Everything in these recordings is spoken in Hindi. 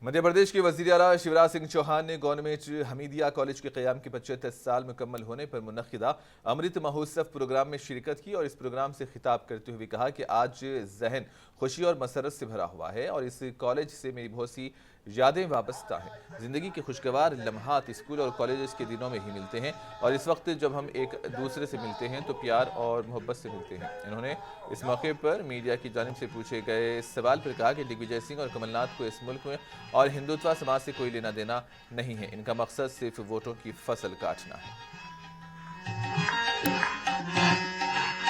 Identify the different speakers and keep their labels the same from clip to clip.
Speaker 1: मध्य प्रदेश के वजीर आला शिवराज सिंह चौहान ने गवर्नमेंट हमीदिया कॉलेज के क़याम के 75 साल मुकम्मल होने पर मुनक़िदा अमृत महोत्सव प्रोग्राम में शिरकत की और इस प्रोग्राम से खिताब करते हुए कहा कि आज जहन खुशी और मसरत से भरा हुआ है और इस कॉलेज से मेरी बहुत सी यादें वाबस्ता हैं। ज़िंदगी के खुशगवार लम्हात स्कूल और कॉलेज के दिनों में ही मिलते हैं और इस वक्त जब हम एक दूसरे से मिलते हैं तो प्यार और मोहब्बत से मिलते हैं। इन्होंने इस मौके पर मीडिया की जानिब से पूछे गए सवाल पर कहा कि दिग्विजय सिंह और कमलनाथ को इस मुल्क में और हिंदुत्व समाज से कोई लेना देना नहीं है। इनका मकसद सिर्फ वोटों की फसल काटना है।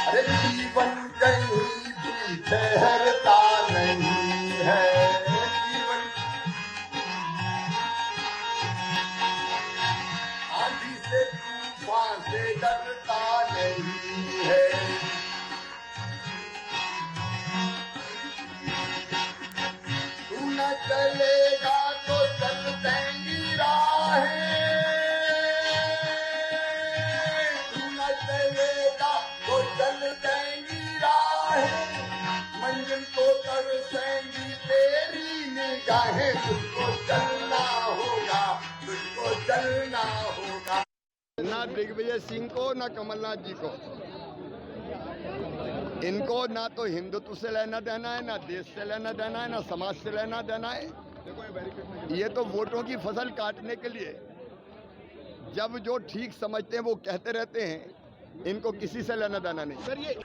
Speaker 2: अरे जीवन कहीं भी ठहरता नहीं है, जीवन आंधी से तूफान से डरता नहीं है। तू न चलेगा तो चल देंगी राहें, तू न चलेगा तो चल देंगी राहें, मंजिल को तरसेंगी तेरी निगाहें। तुझको चलना होगा, तुझको चलना होगा।
Speaker 3: ना दिग्विजय सिंह को ना कमलनाथ जी को, इनको ना तो हिंदुत्व से लेना देना है, ना देश से लेना देना है, ना समाज से लेना देना है। ये तो वोटों की फसल काटने के लिए जब जो ठीक समझते हैं वो कहते रहते हैं, इनको किसी से लेना देना नहीं।
Speaker 2: सर ये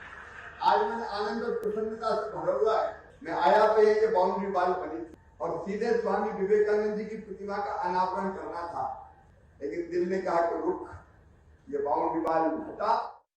Speaker 2: आज मैंने आनंद और प्रसन्नता से भरा हुआ है। मैं आया तो ये बाउंड्री वाल बनी और सीधे स्वामी विवेकानंद जी की प्रतिमा का अनावरण करना था, लेकिन दिल ने कहा कि रुक, ये बाउंड्री वाल हटा।